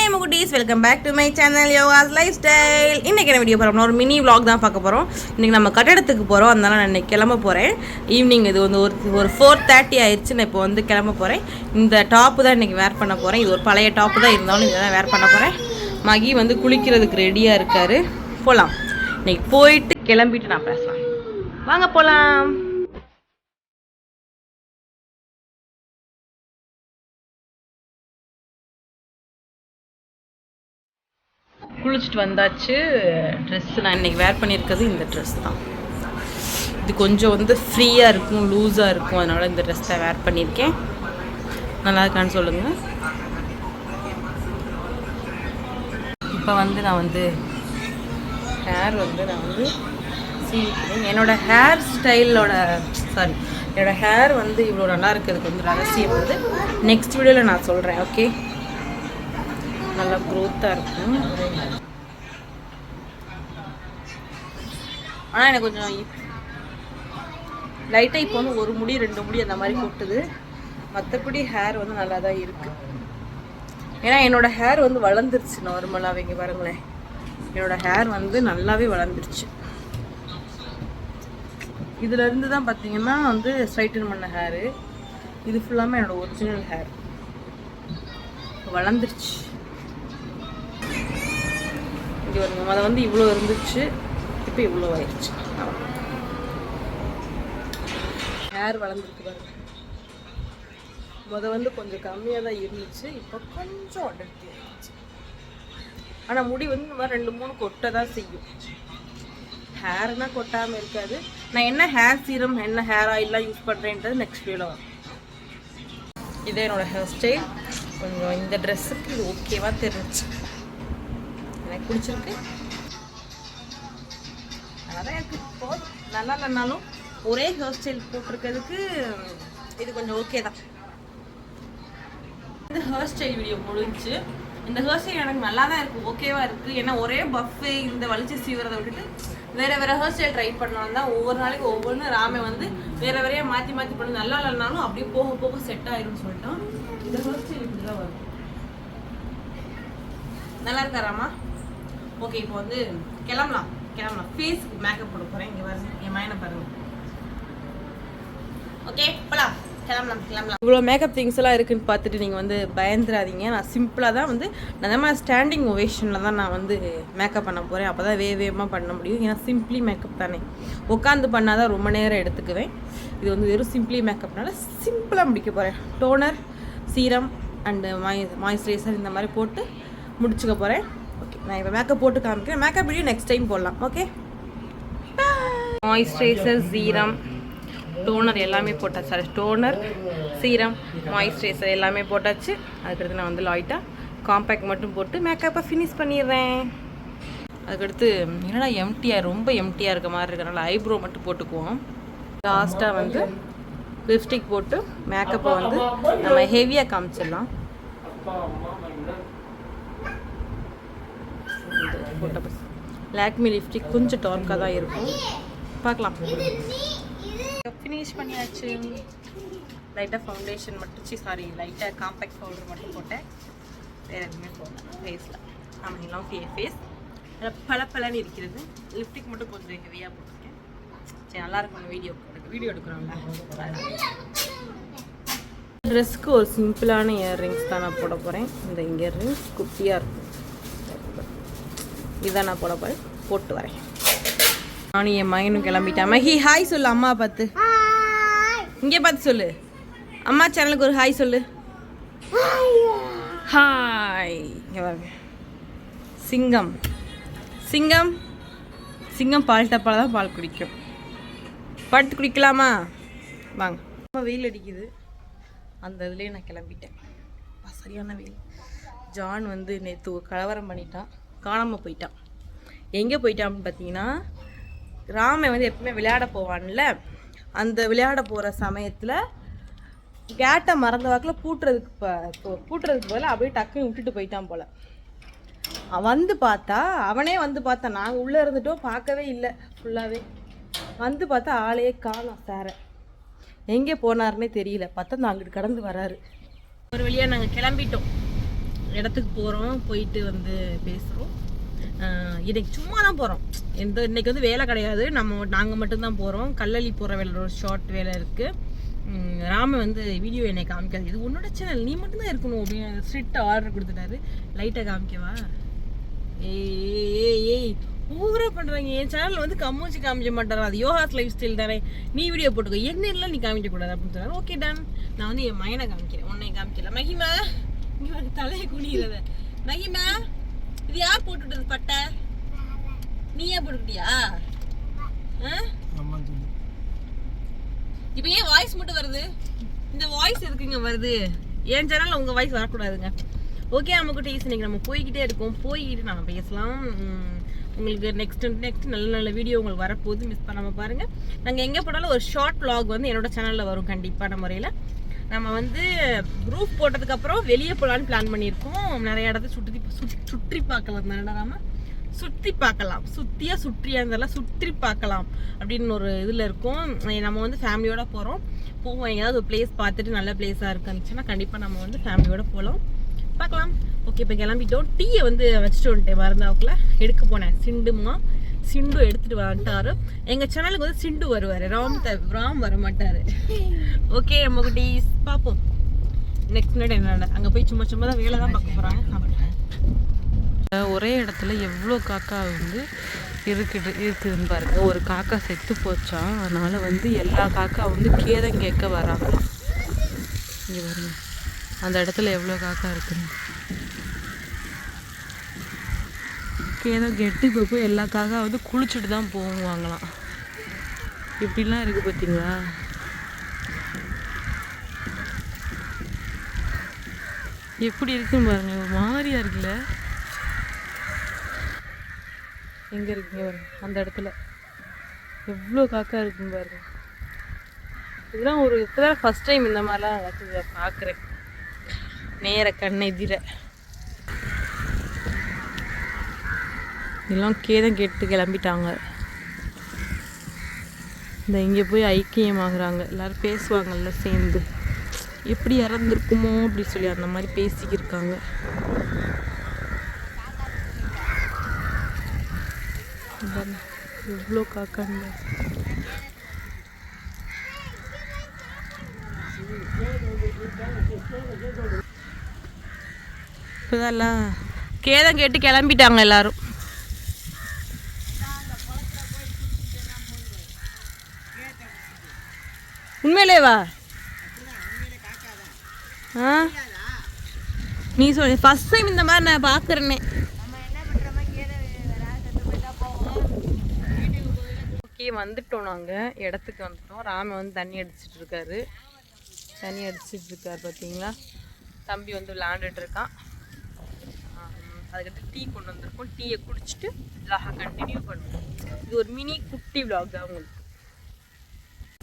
Hi முகுட்டீஸ், welcome back to my channel Yoga's life style. இன்றைக்கி என்ன வீடியோ போகிறோம்னா ஒரு மினி vlog தான் பார்க்க போகிறோம். இன்றைக்கி நம்ம கட்டடத்துக்கு போகிறோம், அதனால நான் இன்றைக்கி கிளம்ப போகிறேன். ஈவினிங் இது வந்து ஒரு 4:30 ஆயிடுச்சு. நான் இப்போ வந்து கிளம்ப போகிறேன். இந்த டாப்பு தான் இன்றைக்கி வேர் பண்ண போகிறேன். இது ஒரு பழைய டாப்பு தான் இருந்தாலும் இதை தான் வேர் பண்ண போகிறேன். மகி வந்து குளிக்கிறதுக்கு ரெடியாக இருக்கார். போகலாம். இன்றைக்கி போயிட்டு கிளம்பிட்டு நான் பேசலாம். வாங்க போகலாம். குளிச்சுட்டு வந்தாச்சு. ட்ரெஸ்ஸு நான் இன்றைக்கி வேர் பண்ணியிருக்கிறது இந்த ட்ரெஸ் தான். இது கொஞ்சம் வந்து ஃப்ரீயாக இருக்கும், லூஸாக இருக்கும், அதனால் இந்த ட்ரெஸ் தான் வேர் பண்ணியிருக்கேன். நல்லா இருக்கான்னு சொல்லுங்கள். இப்போ வந்து நான் வந்து ஹேர் வந்து சீவிக்கிறேன். என்னோடய ஹேர் ஸ்டைலோட என்னோடய ஹேர் வந்து இவ்வளோ நல்லா இருக்கிறதுக்கு வந்து ரகசியம் வந்து நெக்ஸ்ட் வீடியோவில் நான் சொல்கிறேன். ஓகே, நல்லா க்ரோத்தாக இருக்கும். ஆனால் எனக்கு கொஞ்சம் லைட்டாக இப்போ வந்து ஒரு முடி 2 முடி அந்த மாதிரி கொட்டுது. மற்றபடி ஹேர் வந்து நல்லா தான் இருக்குது. ஏன்னா என்னோடய ஹேர் வந்து வளர்ந்துருச்சு நார்மலாகவே. இங்கே பாருங்களேன், என்னோடய ஹேர் வந்து நல்லாவே வளர்ந்துருச்சு. இதுலேருந்து தான் பார்த்தீங்கன்னா வந்து ஸ்ட்ரைட்டன் பண்ண ஹேரு. இது ஃபுல்லாமே என்னோடய ஒரிஜினல் ஹேர் வளர்ந்துருச்சு. இங்கே வருங்க, அதை வந்து இவ்வளோ இருந்துச்சு, இப்போ இவ்வளோ ஆயிடுச்சு. ஹேர் வளர்ந்துருக்கு பாருங்க. வந்து கொஞ்சம் கம்மியாக தான் இருந்துச்சு, இப்போ கொஞ்சம் அடர்த்தி ஆயிடுச்சு. ஆனால் முடி வந்து இந்த மாதிரி 2-3 கொட்டை தான் செய்யும். ஹேர்னால் கொட்டாமல் இருக்காது. நான் என்ன ஹேர் சீரம், என்ன ஹேர் ஆயிலெலாம் யூஸ் பண்ணுறேன்றது நெக்ஸ்ட் வீடியோவில் வரும். இதே என்னோடய ஹேர் ஸ்டைல். கொஞ்சம் இந்த ட்ரெஸ்ஸுக்கு இது ஓகேவாக தெரிஞ்சிச்சு, எனக்கு பிடிச்சிருக்கு. அதான் எனக்கு போதும். நல்லா இல்லைனாலும் ஒரே ஹேர் ஸ்டைல் போட்டிருக்கிறதுக்கு இது கொஞ்சம் ஓகே தான். இந்த ஹேர் ஸ்டைல் வீடியோ முடிஞ்சு. இந்த ஹேர் ஸ்டைல் எனக்கு நல்லா தான் இருக்குது, ஓகேவாக இருக்குது. ஏன்னா ஒரே பஃப்பு இந்த வலிச்சு சீவுறதை விட்டுட்டு வேறு வேறு ஹேர் ஸ்டைல் ட்ரை பண்ணலாம் தான். ஒவ்வொரு நாளைக்கு ஒவ்வொன்று ராமே வந்து வேறு வேறையாக மாற்றி பண்ணி நல்லா இல்லைனாலும் அப்படியே போக போக செட் ஆயிரும்னு சொல்லிட்டோம். இந்த ஹேர் ஸ்டைல் இப்படி தான் வரும். நல்லா இருக்காராமா? ஓகே, இப்போ வந்து கிளம்பலாம். ஃபேஸுக்கு மேக்கப் போட போகிறேன். இங்கே பாருங்க, என் மைனை பாருங்கள். ஓகே, போகலாம். கிளம்பலாம். இவ்வளோ மேக்கப் திங்ஸ் எல்லாம் இருக்குன்னு பார்த்துட்டு நீங்கள் வந்து பயந்துடாதீங்க. நான் சிம்பிளாக தான் வந்து நம்ம ஸ்டாண்டிங் ஒவேஷனில் தான் நான் வந்து மேக்கப் பண்ண போகிறேன். அப்போ தான் வேகமாக பண்ண முடியும். ஏன்னா சிம்பிளி மேக்கப் தானே, உட்காந்து பண்ணால் தான் ரொம்ப நேரம் எடுத்துக்குவேன். இது வந்து வெறும் சிம்பிளி மேக்கப்னால சிம்பிளாக முடிக்க போகிறேன். டோனர், சீரம் அண்டு மாய்ஸ்சரைசர் இந்த மாதிரி போட்டு முடிச்சுக்க போகிறேன். ஓகே, நான் இப்போ மேக்கப் போட்டு காமிக்கிறேன். மேக்கப் வீடியோ நெக்ஸ்ட் டைம் போடலாம். ஓகே, மாய்ஸ்சரைசர், சீரம், டோனர் எல்லாமே போட்டாச்சு. சாரி, டோனர், சீரம், மாய்ஸ்சரைசர் எல்லாமே போட்டாச்சு. அதுக்கடுத்து நான் வந்து லைட்டாக காம்பேக்ட் மட்டும் போட்டு மேக்கப்பை ஃபினிஷ் பண்ணிடுறேன். அதுக்கடுத்து என்னடா ரொம்ப எம்டியாக இருக்க மாதிரி இருக்கிறனால ஐப்ரோ மட்டும் போட்டுக்குவோம். லாஸ்ட்டாக வந்து லிப்ஸ்டிக் போட்டு மேக்கப்பை வந்து நம்ம ஹெவியாக காமிச்சிடலாம். லாக்மி லிப்ஸ்டிக் கொஞ்சம் டார்க்காக தான் இருக்கும், பார்க்கலாம். ஃபினிஷ் பண்ணியாச்சு. லைட்டாக ஃபவுண்டேஷன் மட்டும் லைட்டாக காம்பேக்ட் பவுடர் மட்டும் போட்டேன். வேறு எதுவுமே போடலாம் ஃபேஸில். ஆமாம், ஃபேஸ் பளபளன்னு இருக்கிறது. லிப்ஸ்டிக் மட்டும் கொஞ்சம் ஹெவியாக போட்டிருக்கேன். சரி, நல்லாயிருக்கும். வீடியோ எடுக்கிறோம்ல. ட்ரெஸ்க்கு ஒரு சிம்பிளான இயர்ரிங்ஸ் தான் நான் போட போகிறேன். இந்த இயர்ரிங்ஸ் குட்டியாக இருக்கும், இதான் நான் போட போகிறேன். போட்டு வரேன். நானும் என் மகனும் கிளம்பிட்டேன். மகி ஹாய் சொல்லு, அம்மா பார்த்து. இங்கே பார்த்து சொல்லு, அம்மா சேனலுக்கு ஒரு ஹாய் சொல்லு. ஹாய். சிங்கம் சிங்கம் சிங்கம் பால் டப்பால தான் பால் குடிக்கும். படுத்து குடிக்கலாமா? வாங்க. ரொம்ப வெயில் அடிக்குது, அந்த இதுலேயே நான் கிளம்பிட்டேன். சரியான வெயில். ஜான் வந்து நேற்று கலவரம் பண்ணிட்டான், காணாமல் போயிட்டான். எங்கே போயிட்டான்னு பார்த்தீங்கன்னா, ராமே வந்து எப்பவுமே விளையாட போவான்ல, அந்த விளையாட போகிற சமயத்தில் கேட்டை மறந்த வாக்கில் பூட்டுறதுக்கு போல் அப்படியே டக்குன்னு விட்டுட்டு போயிட்டான் போல். அவனே வந்து பார்த்தா, நாங்கள் உள்ளே இருந்துட்டோம், பார்க்கவே இல்லை. ஃபுல்லாகவே வந்து பார்த்தா ஆளையே காணோம். சாரை எங்கே போனாருன்னே தெரியல. பார்த்தா நான் அங்கிட்டு கடந்து வராரு. ஒரு வழியாக நாங்கள் கிளம்பிட்டோம். இடத்துக்கு போகிறோம், போயிட்டு வந்து பேசுகிறோம். இன்னைக்கு சும்மா தான் போகிறோம், இன்னைக்கு வந்து வேலை கிடையாது, நாங்கள் மட்டும்தான் போகிறோம். கல்லளி போகிற வேலை, ஒரு ஷார்ட் வேலை இருக்குது. ராம வந்து வீடியோ என்னை காமிக்காது, இது உன்னோட சேனல், நீ மட்டும்தான் இருக்கணும் அப்படின்னு ஸ்ட்ரிக்ட் ஆர்டர் கொடுத்துட்டாரு. லைட்டாக காமிக்கவா? ஏய் ஊரா பண்ணுறாங்க. என் சேனல் வந்து கம்மூச்சி காமிக்க மாட்டாரா, அது யோகாஸ் லைஃப் ஸ்டைல் தானே, நீ வீடியோ போட்டுக்கோ, என்ன இல்லை நீ காமிக்கக்கூடாது அப்படின்னு சொன்னார். ஓகே டன், நான் வந்து என் மையனை காமிக்கிறேன், உன்னை காமிக்கல. மகிமா இங்கே தலையை குனிகிறத. மகிமா இது யார் போட்டுவிட்டது பட்டை? நீயே போட்டுக்கிட்டியா? இப்போ ஏன் வாய்ஸ் மட்டும் வருது? இந்த வாய்ஸ் எதுக்குங்க வருது? என் சேனல்ல உங்க வாய்ஸ் வரக்கூடாதுங்க. ஓகே நமக்கு டேஸ்ட், இன்னைக்கு நம்ம போய்கிட்டே இருக்கோம், போய்கிட்டு நம்ம பேசலாம். உங்களுக்கு நெக்ஸ்ட் நல்ல நல்ல வீடியோ உங்களுக்கு வரப்போகுது, மிஸ் பண்ணாமல் பாருங்கள். நாங்கள் எங்கே போனாலும் ஒரு ஷார்ட் vlog வந்து என்னோட சேனலில் வரும் கண்டிப்பான முறையில். நம்ம வந்து ரூஃப் போட்டதுக்கப்புறம் வெளியே போகலான்னு பிளான் பண்ணியிருக்கோம். நிறைய இடத்த சுற்றி பார்க்கலாம் தானடாம, சுற்றி பார்க்கலாம், சுற்றியா இருந்தாலும் சுற்றி பார்க்கலாம் அப்படின்னு ஒரு இதில் இருக்கும். நம்ம வந்து ஃபேமிலியோடு போவோம், எங்கேயாவது ஒரு பிளேஸ் பார்த்துட்டு நல்ல பிளேஸாக இருந்துச்சுன்னா கண்டிப்பாக நம்ம வந்து ஃபேமிலியோடு போகலாம், பார்க்கலாம். ஓகே இப்போ கிளம்பிட்டோம். டீயை வந்து வச்சுட்டு வந்துட்டேன், மறந்தாவுக்குள்ள எடுக்க போனேன். சிண்டு எடுத்துட்டு வந்துட்டாரு. எங்கள் சேனலுக்கு வந்து சிண்டு வருவார், ராம் வர மாட்டார். ஓகே நம்ம டீஸ் பார்ப்போம். நெக்ஸ்ட் நைட் என்ன அங்கே போய் சும்மா தான் வேலை தான் பார்க்க போகிறாங்க. ஒரே இடத்துல எவ்வளோ காக்கா வந்து இருக்குதுன்னு பாருங்க. ஒரு காக்கா செத்து போச்சா, அதனால வந்து எல்லா காக்கா வந்து கேதம் கேட்க வராங்க. இங்கே பாருங்க அந்த இடத்துல எவ்வளோ காக்கா இருக்குன்னு. கேதம் கெட்டு இப்போ எல்லா காக்கா வந்து குளிச்சுட்டு தான் போவாங்களாம். இப்படிலாம் இருக்குது பார்த்தீங்களா? எப்படி இருக்குன்னு பாருங்க, ஒரு மாதிரியா இருக்குல்ல. எங்கே இருக்குங்க பாருங்க, அந்த இடத்துல எவ்வளோ காக்கா இருக்குன்னு பாருங்க. இதெல்லாம் ஒரு இப்போதான் ஃபஸ்ட் டைம் இந்த மாதிரிலாம் நடக்குது பார்க்குறேன், நேர கண்ணெதிர. எல்லாம் கேதம் கேட்டு கிளம்பிட்டாங்க. இந்த இங்கே போய் ஐக்கியமாகறாங்க, எல்லோரும் பேசுவாங்கல்ல சேர்ந்து, எப்படி இறந்துருக்குமோ அப்படி சொல்லி அந்த மாதிரி பேசிக்கிருக்காங்க. எவ்வளோ காக்காங்க. இப்போதான் கேதம் கேட்டு கிளம்பிட்டாங்க எல்லாரும். உண்மையிலேவா? நீ சொல்லு, ஃபர்ஸ்ட் டைம் இந்த மாதிரி நான் பார்க்குறேன்னே. ஓகே வந்துட்டோம், நாங்கள் இடத்துக்கு வந்துட்டோம். ராம வந்து தண்ணி அடிச்சிட்டு இருக்காரு பார்த்தீங்களா. தம்பி வந்து விளாண்டுட்டு இருக்கான். அதுக்கடுத்து டீ கொண்டு வந்திருக்கோம், டீயை குடிச்சிட்டு விளாக கண்டினியூ பண்ணுவோம். இது ஒரு மினி குட்டி விளாக் தான் அவங்களுக்கு.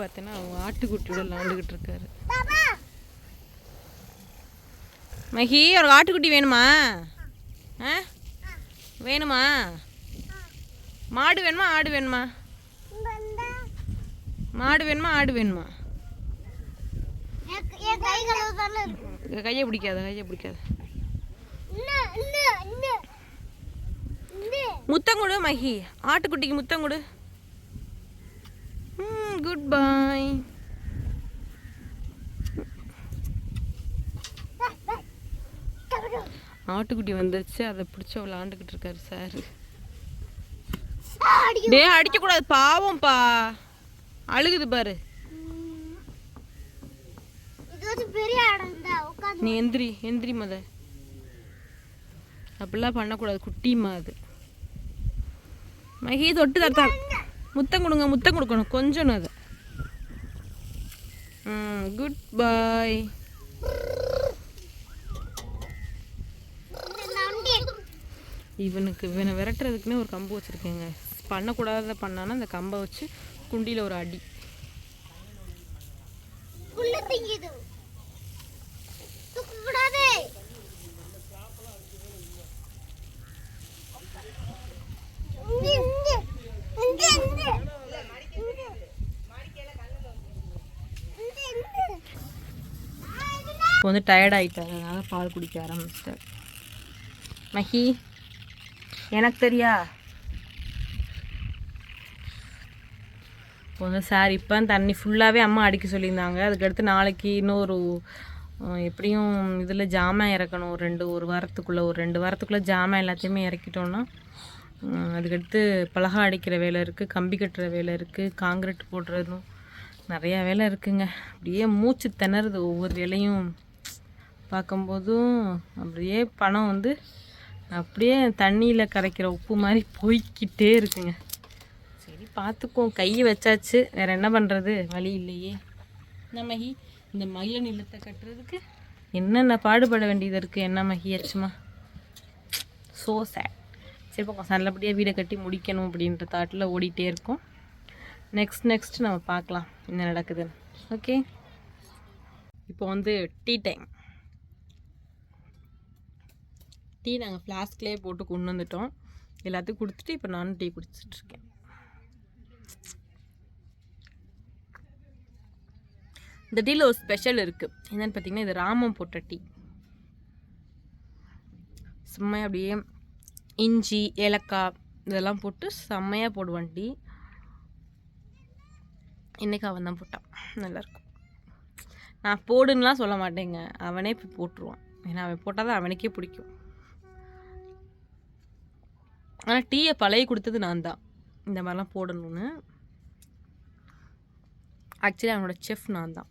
பார்த்தீங்கன்னா அவங்க ஆட்டுக்குட்டியோட விளாண்டுக்கிட்டு இருக்காரு. மகி ஒரு ஆட்டுக்குட்டி வேணுமா? வேணுமா? மாடு வேணுமா ஆடு வேணுமா? மாடு வேணுமா ஆடு வேணுமா? கையை பிடிக்காத. முத்தம் கொடு மகி, ஆட்டுக்குட்டிக்கு முத்தம் கொடு. Good bye. ஆட்டுக்குட்டி வந்துருச்சு, அதை பிடிச்ச விளாண்டுக்கிட்டு இருக்காரு சார். டே அடிக்கக்கூடாது, பாவம்ப்பா, அழுகுது பாரு. நீ எந்திரி மத, அப்படிலாம் பண்ணக்கூடாது, குட்டிமா அது. மகி தொட்டு தட்டா முத்தம் கொடுக்கணும் கொஞ்சம். அது குட் பாய். இவனை விரட்டுறதுக்குன்னு ஒரு கம்பு வச்சுருக்கேங்க. பண்ணக்கூடாத பண்ணானா அந்த கம்பை வச்சு குண்டியில் ஒரு அடி. இப்போ வந்து டயர்ட் ஆகிட்டாரு, அதனால் பால் குடிக்க ஆரம்பிச்சிட்டார். மஹி எனக்கு தெரியா கொஞ்சம் சார் இப்போ தண்ணி ஃபுல்லாகவே அம்மா அடிக்க சொல்லியிருந்தாங்க. அதுக்கடுத்து நாளைக்கு இன்னொரு எப்படியும் இதில் ஜாமான் இறக்கணும். ஒரு வாரத்துக்குள்ளே 2 வாரத்துக்குள்ளே ஜாமான் எல்லாத்தையுமே இறக்கிட்டோன்னா அதுக்கடுத்து பலகா அடிக்கிற வேலை இருக்குது, கம்பி கட்டுற வேலை இருக்குது, காங்கிரீட் போடுறதும் நிறையா வேலை இருக்குங்க. அப்படியே மூச்சு திணறுது ஒவ்வொரு வேலையும் பார்க்கும்போதும். அப்படியே பணம் வந்து அப்படியே தண்ணியில் கரைக்கிற உப்பு மாதிரி போய்கிட்டே இருக்குங்க. சரி பார்த்துக்குவோம், கையை வச்சாச்சு, வேறு என்ன பண்ணுறது, வழி இல்லையே. நம்ம இந்த மகிழ நிலத்தை கட்டுறதுக்கு என்னென்ன பாடுபட வேண்டியது இருக்குது. என்ன மகி ஆச்சுமா, ஸோ சேட். சரி பக்கம் நல்லபடியாக வீடை கட்டி முடிக்கணும் அப்படின்ற தாட்டில் ஓடிட்டே இருக்கோம். நெக்ஸ்ட் நம்ம பார்க்கலாம் என்ன நடக்குதுன்னு. ஓகே, இப்போ வந்து டீ டைம். டீ நாங்கள் ஃப்ளாஸ்க்லேயே போட்டு கொண்டு வந்துட்டோம். எல்லாத்துக்கும் கொடுத்துட்டு இப்போ நானும் டீ குடிச்சிட்ருக்கேன். இந்த டீயில் ஒரு ஸ்பெஷல் இருக்குது. என்னென்னு பார்த்தீங்கன்னா, இது ராமம் போட்ட டீ. செம்மையாக அப்படியே இஞ்சி ஏலக்காய் இதெல்லாம் போட்டு செம்மையாக போடுவான் டீ. இன்றைக்கி அவன் தான் போட்டான், நல்லாயிருக்கும். நான் போடுன்னெலாம் சொல்ல மாட்டேங்க, அவனே போய் போட்டுருவான். ஏன்னா அவன் போட்டால் தான் அவனுக்கே பிடிக்கும். ஆனால் டீயை பழகி கொடுத்தது நான் தான், இந்த மாதிரிலாம் போடணும்னு. ஆக்சுவலி அவனோட செஃப் நான் தான்.